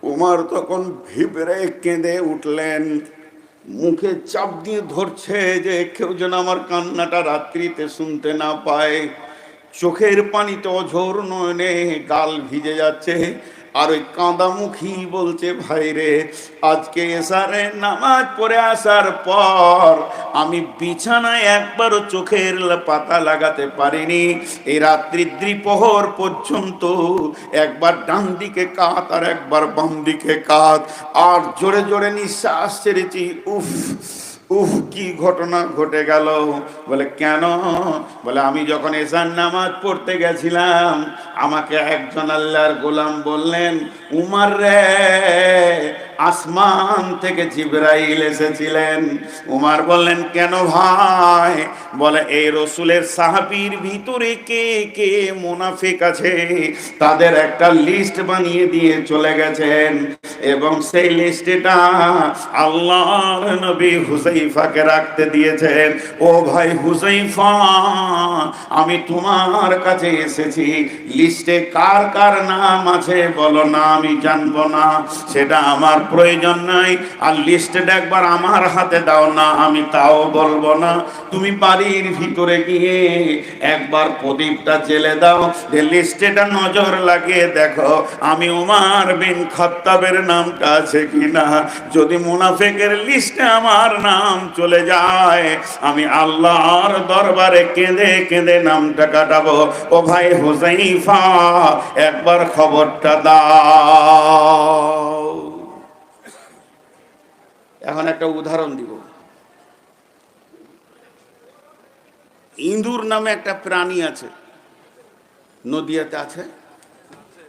উমর তখন ভিবরে কেঁদে উঠলেন, মুখে চাপ দিয়ে ধরছে যে কেউ যেন আমার কান্নাটা রাত্রিতে শুনতে না পায়। চোখের পানিতে অঝোর নয়নে গাল ভিজে যাচ্ছে, আর ওই কাঁদামুখী বলছে, ভাই রে, আজকে এসারে নামাজ পড়ে আসার পর আমি বিছানায় একবারও চোখের পাতা লাগাতে পারিনি। এই রাত্রি দ্বিপ্রহর পর্যন্ত একবার ডান দিকে কাত আর একবার বাম দিকে কাত, আর জোরে জোরে নিঃশ্বাস ছেড়েছি। উফ উফ, কি ঘটনা ঘটে গেল? বলে কেন? বলে আমি যখন এশার নামাজ পড়তে গেছিলাম, আমাকে একজন আল্লাহর গোলাম বললেন, উমর রে, আসমান থেকে জিবরাইল এসেছিলেন। উমর বললেন, কেন ভাই? বলে এই রসুলের সাহাবীর ভিতরে কে কে মুনাফিক আছে তাদের একটা লিস্ট বানিয়ে দিয়ে চলে গেছেন, এবং সেই লিস্টটা আল্লাহর নবী হুযায়ফাকে রাখতে দিয়েছেন। ও ভাই হুযায়ফা, আমি তোমার কাছে এসেছি, লিস্টে কার কার নাম আছে বলো না, আমি জানবো না, সেটা আমার প্রয়োজন নাই। আর লিস্টটা একবার আমার হাতে দাও না, আমি তাও বলবো না। তুমি বাড়ির ভিতরে গিয়ে একবার প্রদীপটা জেলে দাও, যে লিস্টেটা নজর লাগিয়ে দেখো আমি উমর বিন খাত্তাবের নামটা আছে কিনা। যদি মুনাফিকের লিস্টে আমার নাম চলে যায়, আমি আল্লাহর দরবারে কেঁদে কেঁদে নামটা কাটাবো। ও ভাই হুযায়ফা, একবার খবরটা দাও। এখন একটা উদাহরণ দিব। ইঁদুর নামে একটা প্রাণী আছে, নদিয়াতে আছে।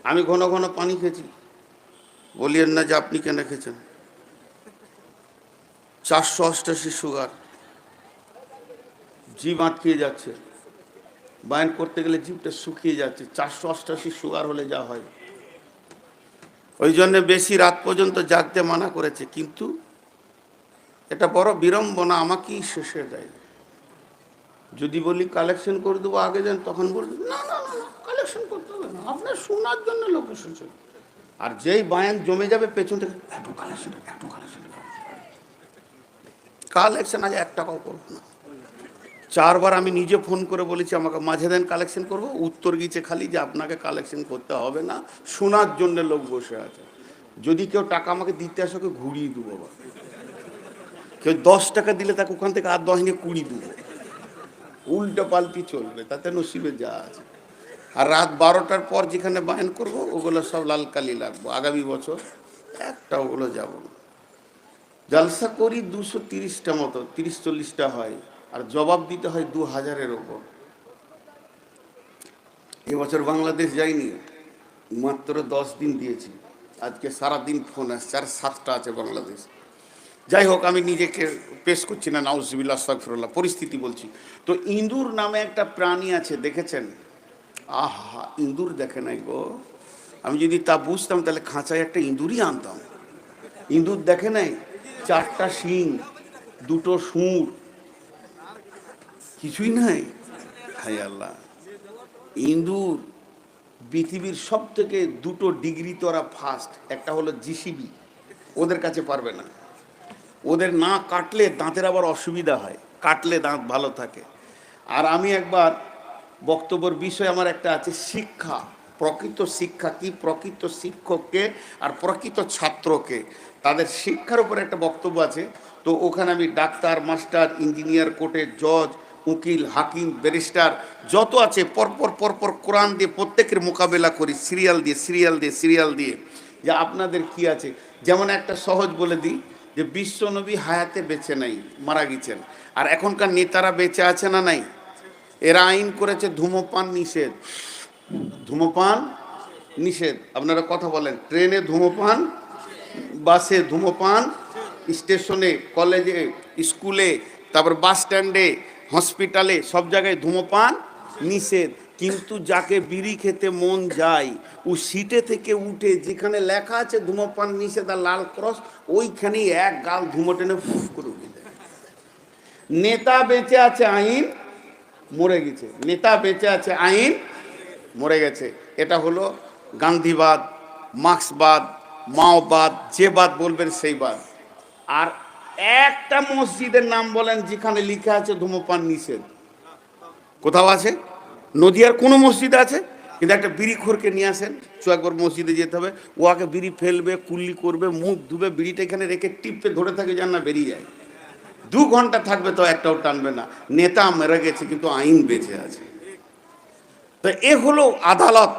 আমি ঘন ঘন পানি খেয়েছি, বলিয়েন না যে আপনি কেন খেয়েছেন। 488 সুগার, জিভ আটকিয়ে যাচ্ছে, বায়ান করতে গেলে জিভটা শুকিয়ে যাচ্ছে। 488 সুগার হলে যা হয়, ওই জন্য বেশি রাত পর্যন্ত জাগতে মানা করেছে। কিন্তু এটা বড় বিড়ম্বনা, আমাকেই শেষে দেয়। যদি বলি কালেকশন করে দেবো আগে যান, তখন বলবে না না না, কালেকশন করতে হবে না, আপনার শোনার জন্য লোক এসেছে। আর যেই বায়ান জমে যাবে পেছন থেকে একটু কালেকশন, একটু কালেকশন, কালেকশন আজ 1 টাকাও করবো না। 4 বার আমি নিজে ফোন করে বলেছি আমাকে মাঝে দেন, কালেকশন করবো। উত্তর গিয়েছে খালি যে আপনাকে কালেকশন করতে হবে না, শোনার জন্য লোক বসে আছে। যদি কেউ টাকা আমাকে দিতে আসে, ওকে ঘুরিয়ে দেবো। কেউ 10 টাকা দিলে তাকে ওখান থেকে আর 10 নিয়ে 20 দেবো। উল্টো পাল্টি চলবে, তাতে নসিবে যা আছে। আর রাত 12টার পর যেখানে বায়ান করবো, ওগুলো সব লাল কালি লাগবো। আগামী বছর একটা ওগুলো যাব না। জলসা করি 230টা মতো, 30-40টা হয়, আর জবাব দিতে হয় 2000-এর ওপর। এবছর বাংলাদেশ যাইনি, মাত্র 10 দিন দিয়েছি। আজকে সারাদিন ফোন আসছে, আর 7টা আছে বাংলাদেশ। যাই হোক, আমি নিজেকে পেশ করছি না, নাউজুবিল্লাহ আস্তাগফিরুল্লাহ, পরিস্থিতি বলছি। তো ইঁদুর নামে একটা প্রাণী আছে, দেখেছেন? আহা, ইঁদুর দেখে নাই গো। আমি যদি তা বুঝতাম তাহলে খাঁচায় একটা ইঁদুরই আনতাম। ইঁদুর দেখে নাই? 4টা শিং, 2টো সুর, কিছুই নাই। হায় আল্লাহ! ইঁদুর পৃথিবীর সব থেকে 2টো ডিগ্রি তোরা ফার্স্ট। একটা হলো জিসিবি, ওদের কাছে পারবে না। ওদের না কাটলে দাঁতের আবার অসুবিধা হয়, কাটলে দাঁত ভালো থাকে। আর আমি একবার বক্তব্যের বিষয় আমার একটা আছে, শিক্ষা, প্রকৃত শিক্ষা কি, প্রকৃত শিক্ষককে আর প্রকৃত ছাত্রকে, তাদের শিক্ষার উপরে একটা বক্তব্য আছে। তো ওখানে আমি ডাক্তার, মাস্টার, ইঞ্জিনিয়ার, কোর্টের জজ, উকিল, হাকিম, ব্যারিস্টার যত আছে পরপর পরপর কোরআন দিয়ে প্রত্যেকের মোকাবেলা করি, সিরিয়াল দিয়ে সিরিয়াল দিয়ে সিরিয়াল দিয়ে, যে আপনাদের কি আছে। যেমন একটা সহজ বলে দিই, যে বিশ্বনবী হায়াতে বেঁচে নাই, মারা গেছেন। আর এখনকার নেতারা বেঁচে আছে না নাই? এরা আইন করেছে ধূমপান নিষেধ, ধূমপান নিষেধ। আপনারা কথা বলেন, ট্রেনে ধূমপান, বাসে ধূমপান, স্টেশনে, কলেজে, স্কুলে, তারপর বাস স্ট্যান্ডে, হসপিটালে, সব জায়গায় ধূমপান নিষেধ। কিন্তু যাকে বিড়ি খেতে মন যায়, ও সিটে থেকে উঠে যেখানে লেখা আছে ধূমপান নিষেধ আর লাল ক্রস, ওইখানেই এক গাল ধুমো টেনে ফুফ করে উঠে দেয়। নেতা বেঁচে আছে, আইন মরে গেছে। নেতা বেঁচে আছে, আইন মরে গেছে। এটা হলো গান্ধীবাদ, মার্ক্সবাদ, মাও বাদ, যে বাদ বলবেন সেই বাদ। আর একটা মসজিদের নাম বলেন যেখানে লিখা আছে ধূমপান নিষেধ? কোথাও আছে? নদিয়ার কোনো মসজিদে আছে? কিন্তু একটা বিড়িখোরকে নিয়ে আসেন, একবার মসজিদে যেতে হবে, ও আগে বিড়ি ফেলবে, কুল্লি করবে, মুখ ধুবে, বিড়িটা এখানে রেখে টিপতে ধরে থাকে যেন না বেরিয়ে যায়। 2 ঘন্টা থাকবে তো একটাও টানবে না। নেতা মেরে গেছে কিন্তু আইন বেঁচে আছে। তো এ হলো আদালত।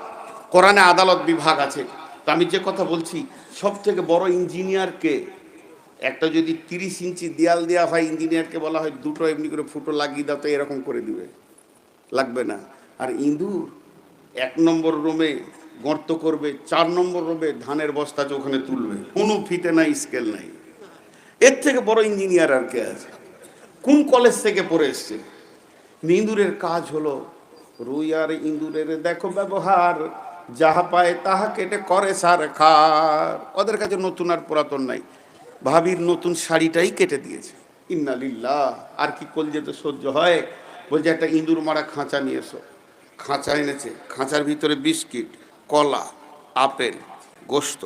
কোরআনে আদালত বিভাগ আছে। তো আমি যে কথা বলছি, সব থেকে বড় ইঞ্জিনিয়ারকে, একটা যদি 30 ইঞ্চি দেয়াল দেওয়া হয়, ইঞ্জিনিয়ারকে বলা হয় দুটো এমনি করে ফুটো লাগিয়ে দাও, তো এরকম করে দিবে, লাগবে না। আর ইঁদুর 1 নম্বর রুমে গর্ত করবে, 4 নম্বর রুমে ধানের বস্তা আছে ওখানে তুলবে, কোনো ফিতে নাই, স্কেল নাই। এর থেকে বড় ইঞ্জিনিয়ার আর কে আছে? কোন কলেজ থেকে পড়ে এসছে? ইঁদুরের কাজ হলো, রুই আর ইঁদুরের দেখো ব্যবহার, যাহা পায় তাহা কেটে করে সার খার। ওদের কাছে নতুন আর পুরাতন নাই। ভাবির নতুন শাড়িটাই কেটে দিয়েছে। ইন্না লিল্লাহ। আর কি কলজে তো সহ্য হয়? বলছে একটা ইঁদুর মারা খাঁচা নিয়ে এসো। খাঁচা এনেছে, খাঁচার ভিতরে বিস্কিট, কলা, আপেল, গোস্ত,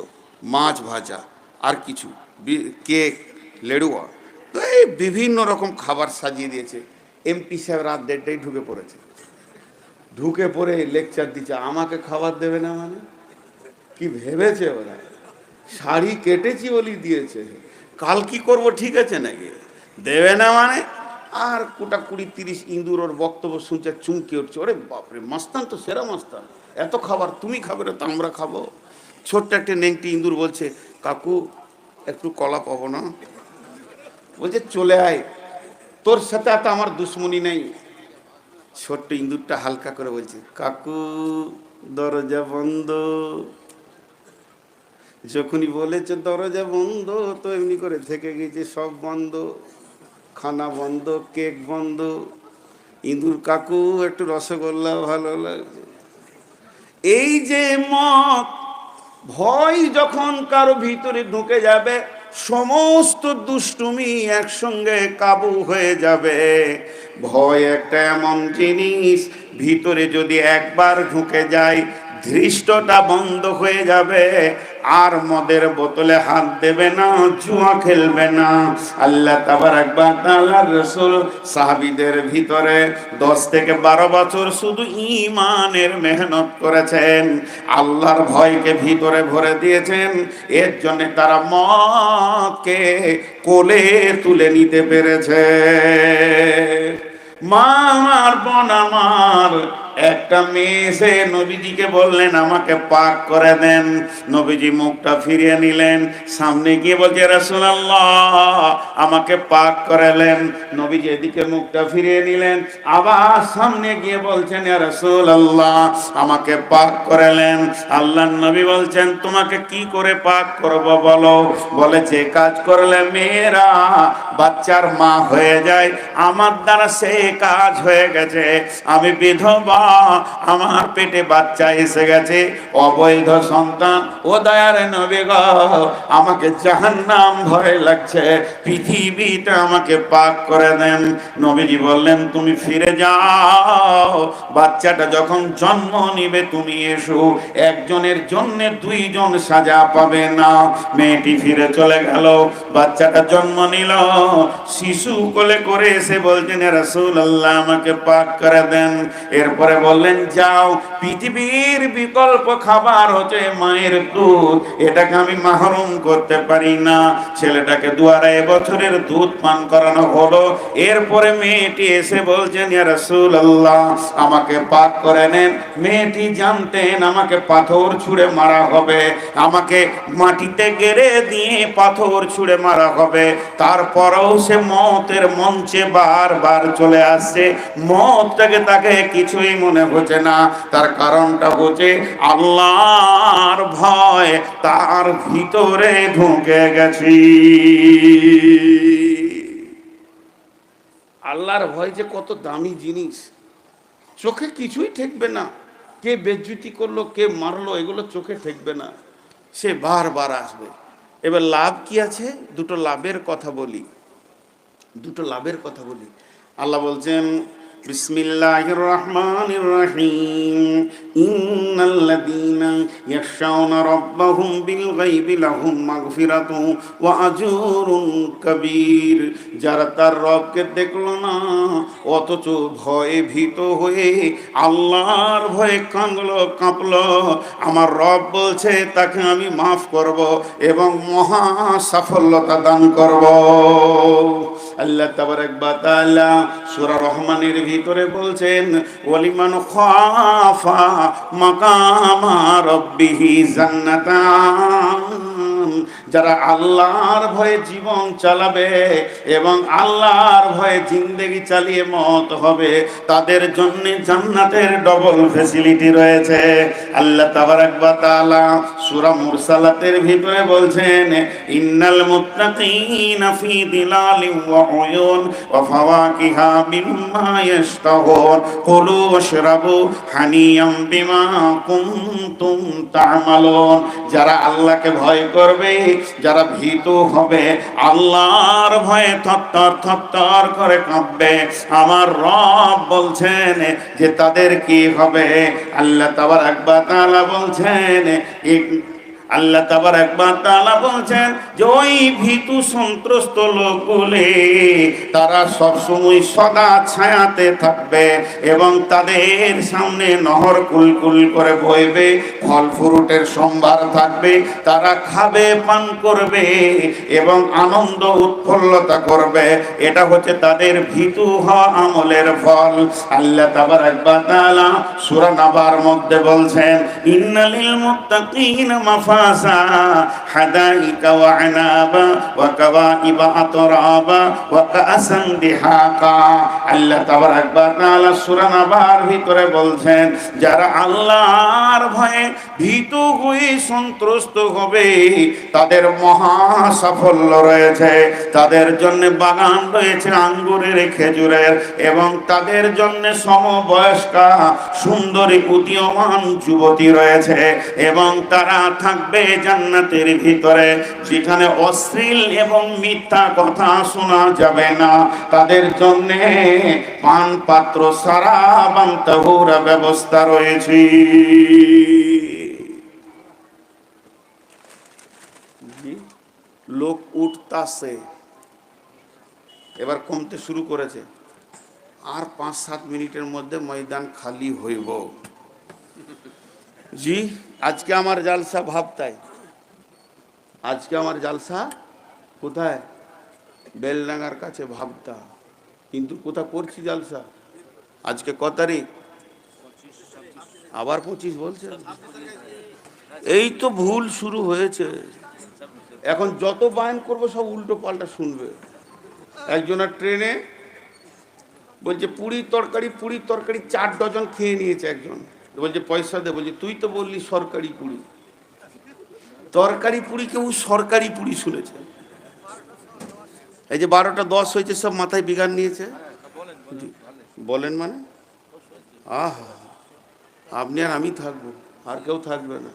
মাছ ভাজা, আর কিছু কেক, লেড়ুয়া, তো এই বিভিন্ন রকম খাবার সাজিয়ে দিয়েছে। এমপি সাহেব রাত 1:30টায় ঢুকে পড়েছে। ঢুকে পড়ে লেকচার দিচ্ছে, আমাকে খাবার দেবে না মানে? কি ভেবেছে ওরা? শাড়ি কেটেছি বলি দিয়েছে, কাল কি করব ঠিক আছে নাকি? দেবে না মানে? আর কোটা 20-30 ইঁদুর ওর বক্তব্য শুনছে, চুমকে উঠছে, ওরে বাপরে, মাস্তান তো সেরা মাস্তান, এত খাবার তুমি খাবে না তো আমরা খাবো। ছোট্ট একটা নেংটি ইঁদুর বলছে, কাকু একটু কলা পাবো না? বলছে চলে আয়, তোর সাথে এত আমার দুশ্মনী নেই। ছোট্ট ইঁদুরটা হালকা করে বলছে, কাকু দরজা বন্ধ। যখনই বলেছে দরজা বন্ধ, তো এমনি করে থেকে গেছে, সব বন্ধ, খানা বন্ধ, কেক বন্ধ। ইঁদুর, কাকু একটু রসগোল্লা ভালো লাগছে। এই যে মত, ভয় যখন কারো ভিতরে ঢুকে যাবে, সমস্ত দুষ্টুমি একসঙ্গে কাবু হয়ে যাবে। ভয় একটা এমন জিনিস, ভিতরে যদি একবার ঢুকে যায়, ধৃষ্টতা বন্ধ হয়ে যাবে। আর মদের বোতলে হাত দেবে না, জুয়া খেলবে না। আল্লাহ তাবারাক ওয়া তাআলার রাসূল সাহাবীদের ভিতরে 10 থেকে 12 বছর শুধু ঈমানের মেহনত করেছেন, আল্লাহর ভয়কে ভিতরে ভরে দিয়েছেন। এর জন্য তারা মদকে কোলে তুলে নিতে পেরেছে। মা আমার, বোন আমার, একটা মেয়ে এসে নবীজিকে বললেন আমাকে পাক করে দেন। নবীজি মুখটা ফিরিয়ে নিলেন, সামনে গিয়ে বলছে রাসূলুল্লাহ আমাকে পাক করালেন। নবীজি এদিকে মুখটা ফিরিয়ে নিলেন, আবার সামনে গিয়ে বলছেন ইয়া রাসূলুল্লাহ আমাকে পাক করালেন। আল্লাহর নবী বলছেন তোমাকে কি করে পাক করব বলো? বলে যে কাজ করলে মেয়েরা বাচ্চার মা হয়ে যায়, আমার দ্বারা সে কাজ হয়ে গেছে। আমি বিধবা, আমার পেটে বাচ্চা এসে গেছে, অবৈধ সন্তান। ও দয়ার নবী গো, আমাকে জাহান্নাম ভয় লাগছে, পৃথিবীটা আমাকে পাক করে দেন। নবীজি বললেন তুমি ফিরে যাও, বাচ্চাটা যখন জন্ম নিবে তুমি এসো, একজনের জন্য 2 জন সাজা পাবে না। মেয়েটি ফিরে চলে গেল, বাচ্চাটা জন্ম নিল, শিশু কোলে করে এসে বলছেন ইয়া রাসূলুল্লাহ আমাকে পাক করে দেন। এরপরে বললেন যাও, পৃথিবীর বিকল্প খাবার হচ্ছে মায়ের দুধ, এটাকে আমি মাহরুম করতে পারি না। ছেলেটাকে 2.5 বছরের দুধ পান করানো হলো। এরপরে মেয়েটি এসে বলছেন ইয়া রাসূলুল্লাহ আমাকে পাক করে নেন। মেয়েটি জানতেন আমাকে পাথর ছুঁড়ে মারা হবে, আমাকে মাটিতে গেড়ে দিয়ে পাথর ছুঁড়ে মারা হবে, তারপরেও সে মতের মঞ্চে বারবার চলে আসছে। মতটাকে তাকে কিছুই মনে হচ্ছে না। তার কারণটা হচ্ছে আল্লাহর ভয় তার ভিতরে ঢুকে গেছে। আল্লাহর ভয় যে কত দামি জিনিস, চোখে কিছুই ঠেকবে না। কে বেজ্জতি করলো, কে মারলো, এগুলো চোখে ঠেকবে না, সে বারবার আসবে। এবার লাভ কি আছে? দুটো লাভের কথা বলি। আল্লাহ বলছেন বিসমিল্লাহির রহমানির রহিম। ইন্নাল্লাযীনা ইয়াখশাউনা রাব্বাহুম বিল গায়বি লাহুম মাগফিরাতুন ওয়া আজরুন কাবীর। যারা তার রবকে দেখলো না অথচ ভয়ে ভীত হয়ে আল্লাহর ভয়ে কাঁদলো কাঁপলো, আমার রব বলছে তাকে আমি মাফ করব এবং মহা সাফল্যতা দান করব। আল্লাহ তাবারাক ওয়া তাআলা সূরা রহমানের ভিতরে বলছেন, ওয়ালিমান খাফা মাকামা রাব্বিহি জান্নাতান। যারা আল্লাহর ভয়ে জীবন চালাবে এবং আল্লাহর ভয়ে জিন্দেগি চালিয়ে মত হবে, তাদের জন্য জান্নাতের ডবল ফ্যাসিলিটি রয়েছে। আল্লাহ তাবারাক ওয়া তাআলা সূরা মুরসালাতের ভিতরে বলছেন, ইন্নাল মুত্তাকিনা ফি দিলালিন ওয়া উয়ুন ওয়া ফাওয়াকিহা মিম্মা ইয়াশতাহুন কুলু ওয়াশরাবু হানিয়াম বিমা কুনতুম তা'মালুন। যারা আল্লাহকে ভয় করবে, যারা ভীত হবে, আল্লাহর ভয়ে থরথর থরথর করে কাঁপবে, আমার রব বলছেন যে তাদের কি হবে। আল্লাহ তাবারাক ওয়া তাআলা বলছেন, আল্লাহ তাবারাক ওয়া তাআলা বলছেন যে ওই ভীতু সন্ত্রস্ত লোকগুলি তারা সবসময় সদা ছায়াতে থাকবে এবং তাদের সামনে নহর কুলকুল করে বইবে, ফল ফ্রুটের সম্ভার থাকবে, তারা খাবে পান করবে এবং আনন্দ উৎফুল্লতা করবে। এটা হচ্ছে তাদের ভীতু হওয়া আমলের ফল। আল্লাহ তাবারাক ওয়া তাআলা সূরা নাবার মধ্যে বলছেন, ইন্নালিল মুত্তাকিনা মাফাজা হাদাইকা ওয়া আনাবা ওয়া কাওয়াইবা আতরাবা ওয়া কাআসান দিহাকা। আল্লাহ তাবারাক ওয়া তাআলা সূরা নাবার ভিতরে বলছেন, যারা আল্লাহর ভয়ে ভীত হয়ে সন্ত্রস্ত হবে তাদের মহা সাফল্য রয়েছে। তাদের জন্য বাগান রয়েছে আঙ্গুরের, খেজুরের, এবং তাদের জন্য সমবয়স্কা সুন্দরী উদীয়মান যুবতী রয়েছে এবং তারা থাকবে জান্নাতের ভিতরে, যেখানে অশ্লীল এবং মিথ্যা কথা শোনা যাবে না। তাদের জন্য পান পাত্র, সারাবান তাহুরা ব্যবস্থা রয়েছে। লোক উঠতাছে, এবার কমতে শুরু করেছে, আর 5-7 মিনিটের মধ্যে ময়দান খালি হইব। জি, আজকে আমার জালসা ভাবতাই, আজকে আমার জালসা কোথায়? বেলডাঙ্গার কাছে ভাবতা, কিন্তু কোথা করছি জালসা? আজকে কত তারিখ? আবার 25 বলছে। এই তো ভুল শুরু হয়েছে। এখন যত বায়ন করবো সব উল্টো পাল্টা শুনবে। একজনের ট্রেনে বলছে পুরি তরকারি 4 ডজন খেয়ে নিয়েছে একজন, বলছে পয়সা দে, বলছে তুই তো বললি সরকারি পুরি। তরকারি পুরি কেউ সরকারি পুরি শুনেছে? এই যে 12টা 10 হয়েছে, সব মাথায় বিগান নিয়েছে। বলেন মানে আহা, আপনি আর আমি থাকবো, আর কেউ থাকবে না।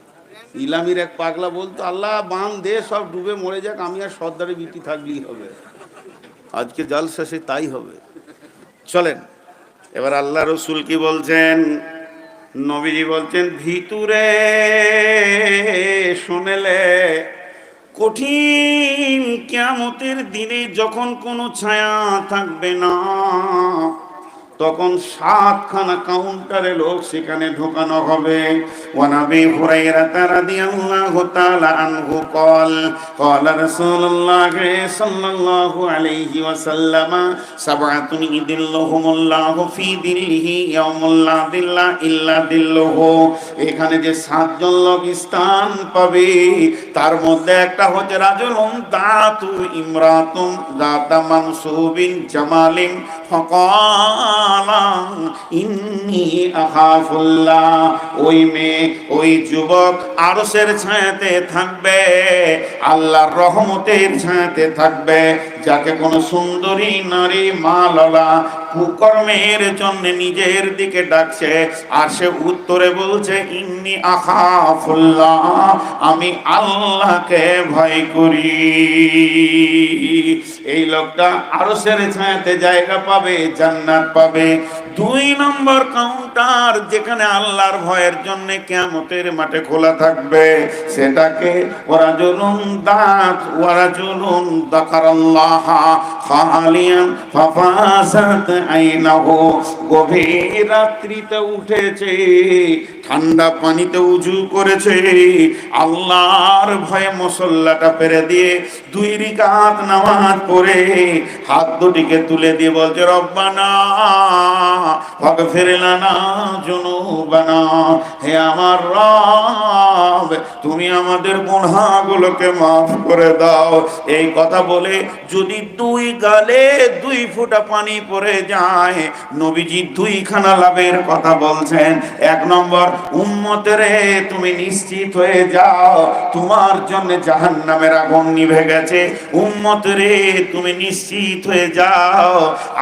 ইলামির এক পাগলা বলতো, আল্লাহ বান দে, সব ডুবে মরে যাক, আমি আর সর্দারে বিটি থাকলেই হবে। আজকে জালসা সে তাই হবে। চলেন এবার আল্লাহ রসুল কি বলছেন? নবীজি বলছেন, ভিতুরে শুনেলে কঠিন কিয়ামতের দিনে যখন কোনো ছায়া থাকবে না, তখন 7খানা কাউন্টারে লোক সেখানে ঢোকানো হবে। ওয়ানাবি হুরায়রা রাদিয়াল্লাহু তাআলা আনহু قال قال رسول الله صلى الله عليه وسلم سبعة يظلهم الله في ظله يوم لا ظل إلا ظله। এখানে যে 7 জন লোক স্থান পাবে তার মধ্যে একটা হচ্ছে রাজুলুন দাতু ইমরাতুন দাতা মানসুবিন জামালিন ফাকালা ইন্নী আখাফুল্লাহ। ওই মেয়ে, ওই যুবক আরশের ছায়াতে থাকবে, আল্লাহর রহমতের ছায়াতে থাকবে, যাকে কোন সুন্দরী নারী মালালা কুকর্মের জন্য নিজের দিকে ডাকছে, আর সে উত্তরে বলছে ইন্নী আখাফুল্লাহ, আমি আল্লাহকে ভয় করি, এই লোকটা আরশের ছায়াতে জায়গা পাবে, জান্নাত পাবে। 2 নম্বর কাউন্টার যেখানে আল্লাহর ভয়ের জন্য কিয়ামতের মাঠে খোলা থাকবে, সেটাকে ওয়ারাজুলুন দাত ওয়ারাজুলুন যাকারাল্লাহ খালিয়ান ফাফাসাত আইনাহু, গভীর রাত্রিতে উঠেছে, ঠান্ডা পানিতে উজু করেছে, আল্লাহর ভয়ে মুসল্লাটা পেরে দিয়ে 2 রাকাত নামাজ পড়ে হাত দুটিকে তুলে দিয়ে বলছে রব্বানা ফাগফির লানা যুনুবানা, হে আমার রব তুমি আমাদের গুনাহগুলোকে মাফ করে দাও। এই কথা বলে যদি 2 গালে 2 ফোঁটা পানি পড়ে যায়, নবীজি 2 খানা লাভের কথা বলছেন। 1 নম্বর, উম্মতেরে তুমি নিশ্চিত হয়ে যাও তোমার জন্য জাহান্নামের আগুন নিভে গেছে। উম্মতেরে তুমি নিশ্চিত হয়ে যাও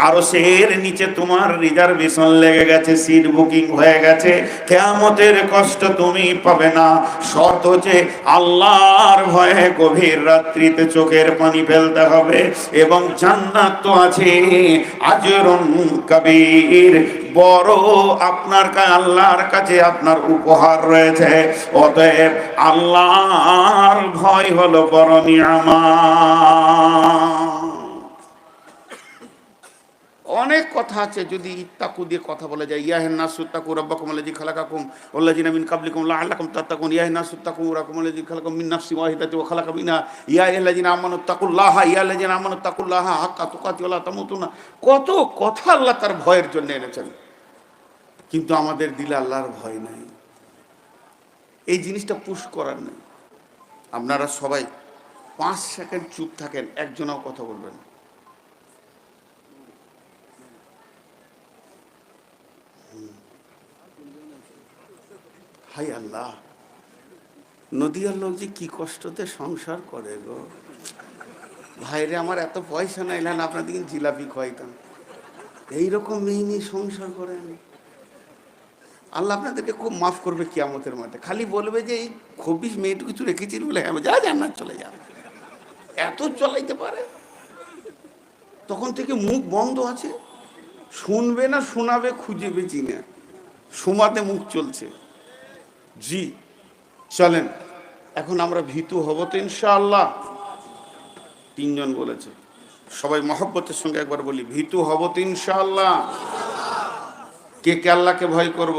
আরশের নিচে তোমার রিজার্ভেশন লেগে গেছে, সিট বুকিং হয়ে গেছে, কিয়ামতের কষ্ট তুমি পাবে না। শর্ত হচ্ছে আল্লাহর ভয়ে গভীর রাত্রিতে চোখের পানি ফেলতে হবে, এবং জান্নাত তো আছে, আজরুন কবীর, বড় আপনার আল্লাহর কাছে আপনার উপহার রয়েছে। অতএব আল্লাহর ভয় হলো বড় নিয়ামত। অনেক কথা আছে, যদি ইত্তাকু দিয়ে কথা বলা যায়, ইয়া নাস ইত্তাকু রাব্বাকুম আল্লাযী খালাকাকুম ওয়াল্লাযীনা মিন কাবলিকুম লাআল্লাকুম তাত্তাকুন, ইয়া নাস ইত্তাকু রাব্বাকুম আল্লাযী খালাকাকুম মিন নাফসিন ওয়াহিদাতিন ওয়া খালাকা মিনহা, ইয়া আইয়ুহাল্লাযীনা আমানু তাকুল্লাহা, ইয়া আল্লাযীনা আমানু তাকুল্লাহা হাক্কা তুকাতিহি ওয়া লা তামুতুনা। কত কথা আল্লাহ তার ভয়ের জন্য এনেছেন, কিন্তু আমাদের দিলে আল্লাহর ভয় নাই। এই জিনিসটা পুশ করার নেই। আপনারা সবাই 5 সেকেন্ড চুপ থাকেন, একজনও কথা বলবেন। হাই আল্লাহ, নদীয়ার লোক যে কি কষ্টতে সংসার করে গো ভাইরে, আমার এত পয়সা নাইলেন আপনাদের জিলাপি খাইতাম, এইরকম মেয়ে নিয়ে সংসার করেন। আল্লাহ আপনাদেরকে খুব মাফ করবে কিয়ামতের মাঠে, খালি বলবে যে এই খবিস মেয়েটু কিছু রেখেছিল বলে হ্যাঁ যা জান্নাত চলে যাবে, এত চলাইতে পারে। তখন থেকে মুখ বন্ধ আছে, শুনবে না শোনাবে খুঁজে বেচি না, শোমাতে মুখ চলছে। জি চলেন, এখন আমরা ভীতু হব তো ইনশাআল্লাহ। 3 জন বলেছে, সবাই মহব্বতের সঙ্গে একবার বলি, ভীতু হব তো ইনশাআল্লাহ। কে কে আল্লাহকে ভয় করব?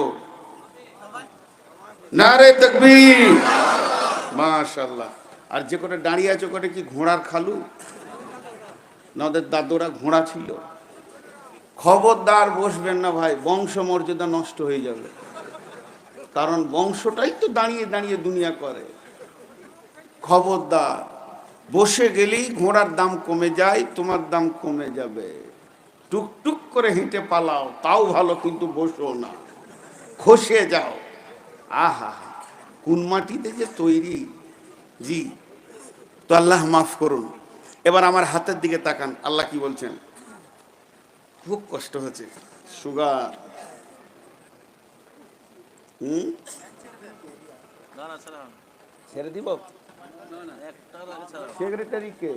নারে তাকবীর, মাশাআল্লাহ। আর যে করে দাঁড়িয়ে আছে করে কি ঘোড়ার খালু? না ওদের দাদুরা ঘোড়া ছিল? খবরদার বসবেন না ভাই, বংশ মর্যাদা নষ্ট হয়ে যাবে, কারণ বংশটাই তো দাঁড়িয়ে দাঁড়িয়ে দুনিয়া করে। খবরদার, বসে গেলেই ঘোড়ার দাম কমে যায়, তোমার দাম কমে যাবে। টুকটুক করে হেঁটে পালাও তাও ভালো, কিন্তু বসো না, খসে যাও। আহা, কোন মাটিতে যে তৈরি। জি, তো আল্লাহ মাফ করুন। এবার আমার হাতের দিকে তাকান, আল্লাহ কি বলছেন? খুব কষ্ট হচ্ছে, সুগার। ছেড়ে দিব? সেক্রেটারি কে?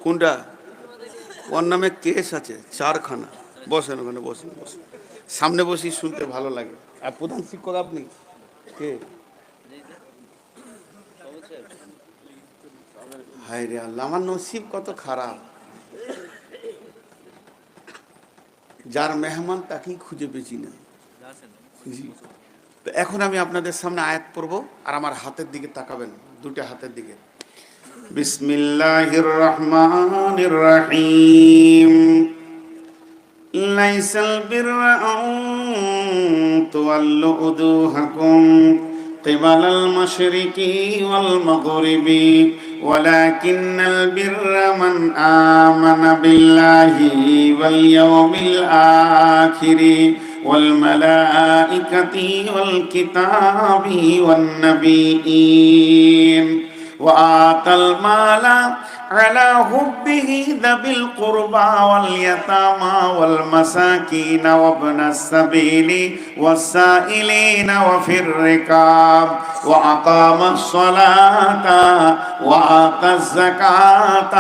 কোনটা? ওর নামে কেস আছে 4খানা। বসেন ওখানে, বসেন বসেন, সামনে বসি, শুনতে ভালো লাগে। আর প্রধান শিক্ষক আপনি কে? হায় রে আল্লাহ, আমার নসিব কত খারাপ, যার মেহমান তাকেই খুঁজে পেয়েছি না। জি, তো এখন আমি আপনাদের সামনে আয়াত পড়ব, আর আমার হাতের দিকে তাকাবেন, 2টা হাতের দিকে। বিসমিল্লাহির রহমানির রহিম। লাইসাল বিররা আন তুওয়াল্লু উজুহাকুম কিবালাল মাশরিকি ওয়াল মাগরিবি ওয়ালাকিন্নাল বিররা মান আমানা বিল্লাহি ওয়াল ইয়াউমিল আখিরি ওয়াল মালাইকাতি ওয়াল কিতাবি ওয়ান নাবিয়্যিন وآتى المال على حبه ذوي القربى واليتامى والمساكين وابن السبيل والسائلين وفي الركاب وأقام الصلاة وآتى الزكاة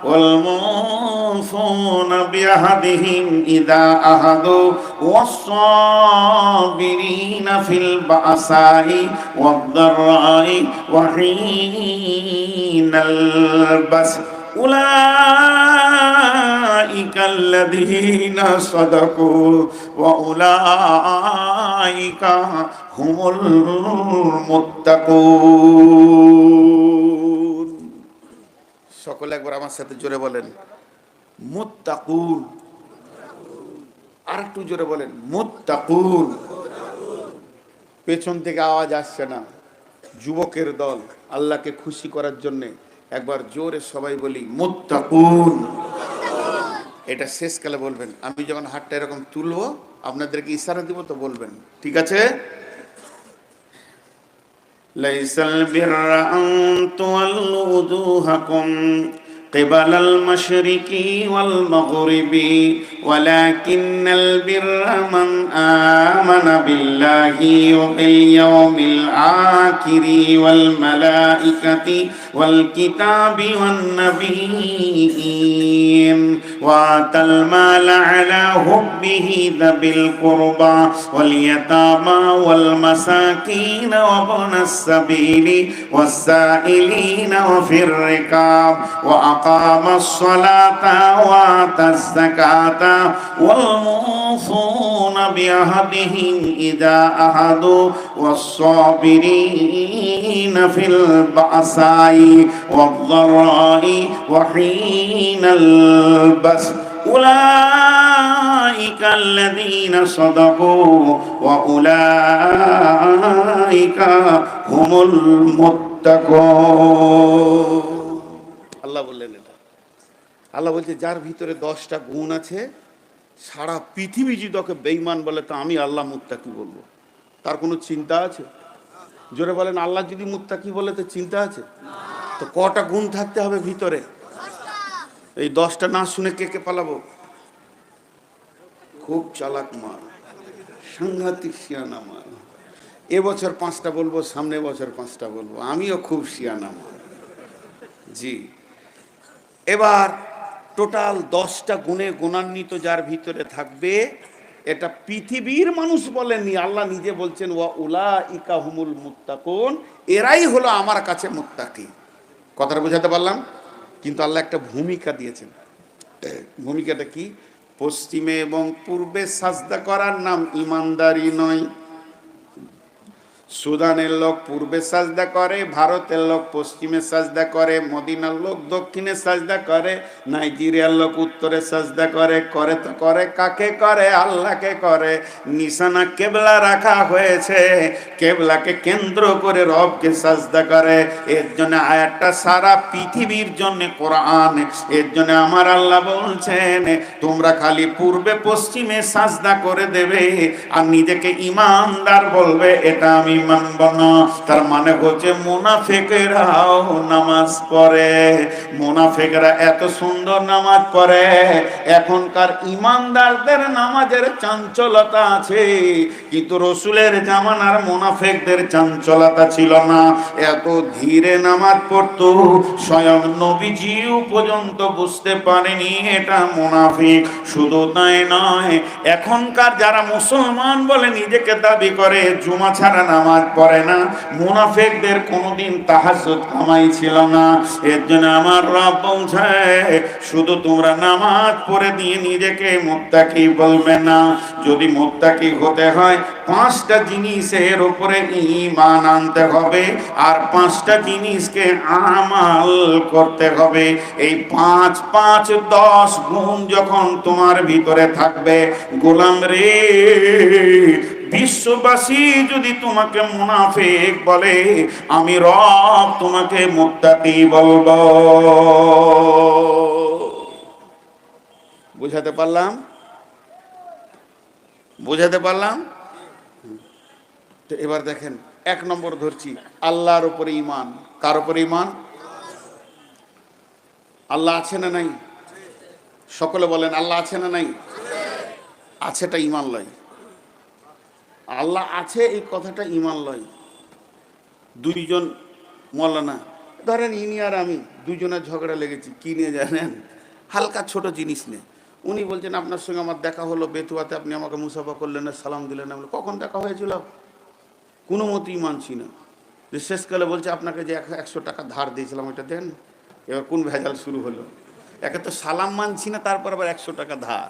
والموفون بعهدهم إذا عاهدوا والصابرين في البأساء والضراء وحين البأس أولئك الذين صدقوا وأولئك هم المتقون সকলে একবার আমার সাথে জোরে বলেন মুত্তাকুন আর একটু জোরে বলেন মুত্তাকুন পেছন থেকে আওয়াজ আসছে না যুবকের দল আল্লাহকে খুশি করার জন্য একবার জোরে সবাই বলি মুত্তাকুন এটা শেষকালে বলবেন আমি যখন হাতটা এরকম তুলবো আপনাদেরকে ইশারা দিব তো বলবেন ঠিক আছে লাইসাল বিররা আন তুওয়াল্লু উজুহাকুম قبل المشرق والمغرب ولكن البر من آمن بالله وباليوم الآخر والملائكة والكتاب والنبيين وآتى المال على حبه ذوي القربى واليتامى والمساكين وابن السبيل والسائلين وفي الركاب وأقام الصلاة وآتى الزكاة والموفون بعهدهم إذا عاهدوا والصابرين في البأساء والضراء وحين البأس أولئك الذين صدقوا وأولئك هم المتقون আল্লাহ বললেন এটা আল্লাহ বলছে যার ভিতরে 10টা গুণ আছে সারা পৃথিবী যদি ওকে বেঈমান বলে তো আমি আল্লাহ মুত্তাকি বলবো তার কোনো চিন্তা আছে জোরে বলেন আল্লাহ যদি মুত্তাকি বলে তো চিন্তা আছে তো কটা গুণ থাকতে হবে ভিতরে এই 10টা না শুনে কে কে পালাবো খুব চালাক মার সাংঘাতিক শিয়ানা মার এবছর 5টা বলবো সামনে বছর 5টা বলবো আমিও খুব শিয়ানা মার জি এবার টোটাল 10টা গুণে গুণান্বিত যার ভিতরে থাকবে এটা পৃথিবীর মানুষ বলেননি আল্লাহ নিজে বলছেন ওয়া উলাইকা হুমুল মুত্তাকুন এরাই হলো আমার কাছে মুত্তাকি কথাটা বোঝাতে পারলাম কিন্তু আল্লাহ একটা ভূমিকা দিয়েছেন ভূমিকাটা কি পশ্চিমে এবং পূর্বে সাজদা করার নাম ইমানদারি নয় সুদানের লোক পূর্বে সাজদা করে ভারতের লোক পশ্চিমে সাজদা করে মদিনার লোক দক্ষিণে সাজদা করে নাইজেরিয়ার লোক উত্তরে সাজদা করে করে তো করে কাকে করে আল্লাহকে করে নিশানা কেবলা রাখা হয়েছে কেবলাকে কেন্দ্র করে রবকে সাজদা করে এর জন্য আয়াতটা সারা পৃথিবীর জন্য কোরআন এর জন্য আমার আল্লাহ বলছেন তোমরা খালি পূর্বে পশ্চিমে সাজদা করে দেবে আর নিজেকে ইমানদার বলবে এটা আমি মানব না তার মানে হচ্ছে মুনাফিকরাও নামাজ পড়ে মুনাফিকরা এত সুন্দর নামাজ পড়ে এখনকার ইমানদারদের নামাজের চাঞ্চলতা আছে কিন্তু রাসূলের জামানার মুনাফিকদের চাঞ্চলতা ছিল না এত ধীরে নামাজ পড়তো স্বয়ং নবীজিও পর্যন্ত বুঝতে পারেনি এটা মুনাফিক শুধু তাই নয় এখনকার যারা মুসলমান বলে নিজেকে দাবি করে জুমা ছাড়া নামাজ পড়ে না মুনাফিকদের কোনোদিন তাহাজ্জুদ কামাই ছিল না এর জন্য আমার রব বলছে শুধু তোমরা নামাজ পড়ে দিয়ে নিজেকে মুত্তাকি বলবে না যদি মুত্তাকি হতে হয় 5টা জিনিসের উপরে ঈমান আনতে হবে আর 5টা জিনিসকে আমাল করতে হবে এই 5 5 10 গুণ যখন তোমার ভিতরে থাকবে গোলাম রে বিশ্ববাসী যদি তোমাকে মুনাফিক বলে আমি রব তোমাকে মুত্তাকি বলবো বুঝাতে পারলাম তো এবার দেখেন এক নম্বর ধরছি, আল্লাহর উপরে ঈমান। কার উপরে ঈমান? আল্লাহ আছে না নাই? সকলে বলেন আল্লাহ আছে না নাই? আছেটা ঈমান লয়। আল্লাহ আছে এই কথাটা ঈমান লয়। দুইজন মৌলানা, ধরেন ইনি আর আমি দুজনের ঝগড়া লেগেছি, কি নিয়ে জানেন? হালকা ছোট জিনিস নিয়ে। উনি বলছেন আপনার সঙ্গে আমার দেখা হলো বেতুয়াতে, আপনি আমাকে মুসাফা করলেন না, সালাম দিলেন না। কখন দেখা হয়েছিল? কোনো মতেই মানছি না। যে শেষকালে বলছে আপনাকে যে 100 টাকা ধার দিয়েছিলাম ওইটা দেন। এবার কোন ভেজাল শুরু হলো? একে তো সালাম মানছি না, তারপর আবার 100 টাকা ধার।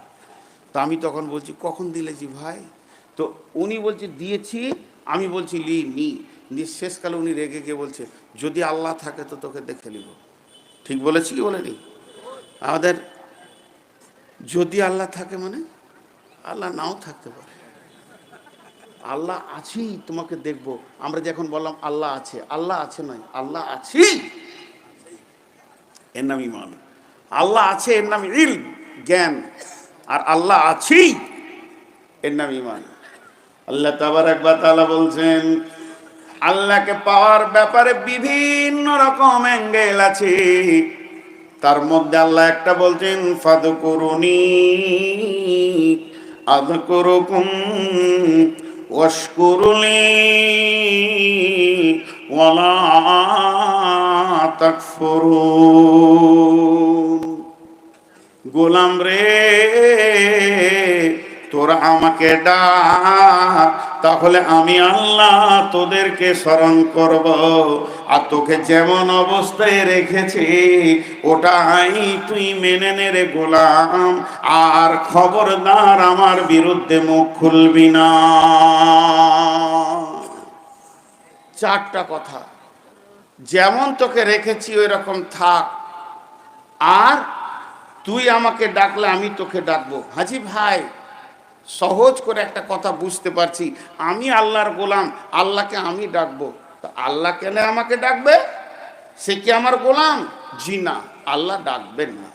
তো আমি তখন বলছি কখন দিলেছি ভাই? তো উনি বলছে দিয়েছি, আমি বলছি নি। শেষকালে উনি রেগে গিয়ে বলছে যদি আল্লাহ থাকে তো তোকে দেখে নিব। ঠিক বলেছি কি বলেনি? আমাদের যদি আল্লাহ থাকে মানে আল্লাহ নাও থাকতে পারে, আল্লাহ আছেই, তোমাকে দেখব। আমরা যখন বললাম আল্লাহ আছে, আল্লাহ আছে নয়, আল্লাহ আছি, এর নাম ঈমান। আল্লাহ আছে এর নাম ইলম, জ্ঞান। আর আল্লাহ আছি এর নাম ঈমান। আল্লাহ তাবারক ওয়া তাআলা বলছেন আল্লাহকে পাওয়ার ব্যাপারে বিভিন্ন রকম অ্যাঙ্গেল আছে। তার মধ্যে আল্লাহ একটা বলছেন ফাদকুরুনি আযকুরুকুম ওয়াশকুরুলি ওয়ালা তাকফুরুন। গোলাম রে, তোরা আমাকে ডাক, তাহলে আমি আল্লাহ তোদেরকে স্মরণ করব। আর তোকে যেমন অবস্থায় রেখেছি ওটাই তুই মেনে নে রে গোলাম। আর খবরদার আমার বিরুদ্ধে মুখ খুলবি না। 4টা কথা। যেমন তোকে রেখেছি ওই রকম থাক, আর তুই আমাকে ডাকলে আমি তোকে ডাকবো। হাজি ভাই, সহজ করে একটা কথা বুঝতে পারছি, আমি আল্লাহর গোলাম, আল্লাহকে আমি ডাকবো, তা আল্লাহ কেন আমাকে ডাকবে? সে কি আমার গোলাম? জি না, আল্লাহ ডাকবেন না,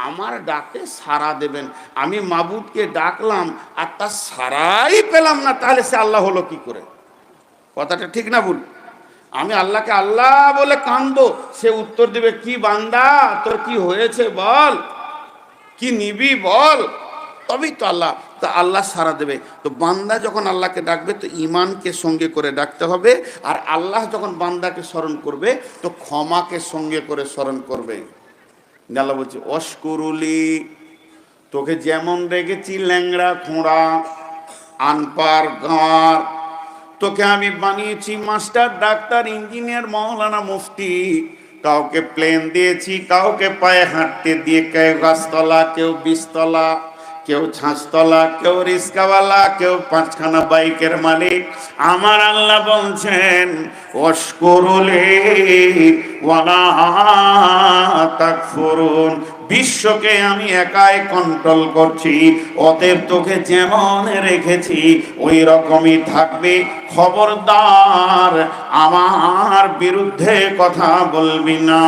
আমার ডাকে সাড়া দেবেন। আমি মাবুদকে ডাকলাম আর তার সাড়াই পেলাম না, তাহলে সে আল্লাহ হলো কি করে? কথাটা ঠিক না ভুল? আমি আল্লাহকে আল্লাহ বলে কাঁদবো, সে উত্তর দেবে কি বান্দা তোর কি হয়েছে বল, কি নিবি বল, তবেই তো আল্লাহ। তা আল্লাহ সাড়া দেবে। তো বান্দা যখন আল্লাহকে ডাকবে তো ঈমানকে সঙ্গে করে ডাকতে হবে। আর আল্লাহ যখন বান্দাকে স্মরণ করবে তো ক্ষমাকে সঙ্গে করে স্মরণ করবে। আল্লাহ বলছে অশকুরুলি, তোকে যেমন রেখেছি ল্যাংড়া খোঁড়া আনপার গাঁর, তোকে আমি বানিয়েছি মাস্টার, ডাক্তার, ইঞ্জিনিয়ার, মাওলানা, মুফতি। কাউকে প্লেন দিয়েছি, কাউকে পায়ে হাঁটতে দিয়ে, কেউ গাছতলা, কেউ 20 তলা, কেউ ছাঁচতলা, কেউ রিস্কাওয়ালা, কেউ 5খানা বাইকের মালিক। আমার আল্লাহ বলছেন ওয়াশকুরুলি ওয়ালা তাকফুরুন, বিশ্বকে আমি একাই কন্ট্রোল করছি, অতএব তোকে যেমন রেখেছি ওই রকমই থাকবে। খবরদার আমার বিরুদ্ধে কথা বলবি না।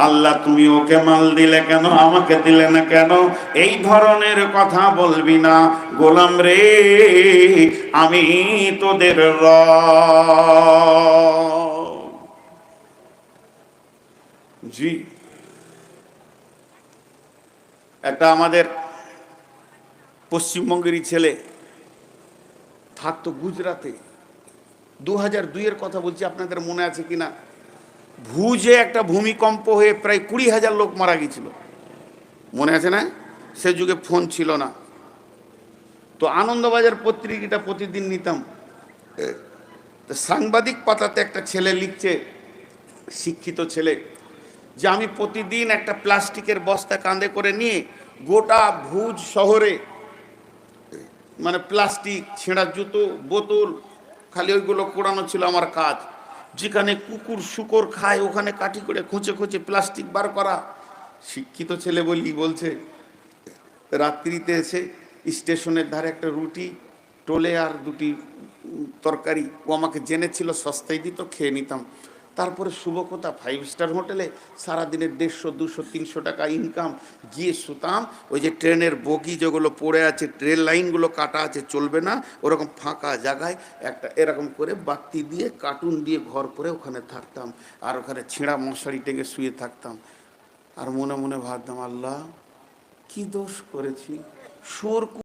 আল্লাহ তুমি ওকে মাল দিলে কেন, আমাকে দিলে না কেন, এই ধরনের কথা বলবি না। গোলাম রে, আমি তোদের রব। জি, একটা আমাদের পশ্চিমবঙ্গেরই ছেলে থাকতো গুজরাটে, 2002-এর কথা বলছি, আপনাদের মনে আছে কিনা? ভুজে একটা ভূমিকম্প হয়ে প্রায় 20,000 লোক মারা গিয়েছিল, মনে আছে না? সে যুগে ফোন ছিল না। তো আনন্দবাজার পত্রিকাটা প্রতিদিন নিতাম। তো সাংবাদিক পাতাতে একটা ছেলে লিখছে, শিক্ষিত ছেলে, যে আমি প্রতিদিন একটা প্লাস্টিকের বস্তা কাঁধে করে নিয়ে গোটা ভুজ শহরে, মানে প্লাস্টিক, ছেঁড়া জুতো, বোতল, খালি ওইগুলো কোড়ানো ছিল আমার কাজ। যেখানে কুকুর শুকর খায় ওখানে কাঠি করে খুঁচে খুঁচে প্লাস্টিক বার করা। শিক্ষিত ছেলে বলছে রাত্রিতে এসে স্টেশনের ধারে একটা রুটি, টোলে আর 2টি তরকারি, ও আমাকে জেনেছিল সস্তায় দিত, খেয়ে নিতাম। তারপরে শুভকথা 5 স্টার হোটেলে সারাদিনের 150, 200, 300 টাকা ইনকাম, গিয়ে শুতাম। ওই যে ট্রেনের বগি যেগুলো পড়ে আছে, ট্রেন লাইনগুলো কাটা আছে, চলবে না, ওরকম ফাঁকা জায়গায় একটা এরকম করে বাতি দিয়ে কার্টুন দিয়ে ঘর করে ওখানে থাকতাম, আর ওখানে ছেঁড়া মশারি টেকে শুয়ে থাকতাম। আর মনে মনে ভাবতাম, আল্লাহ কি দোষ করেছি, শুয়োর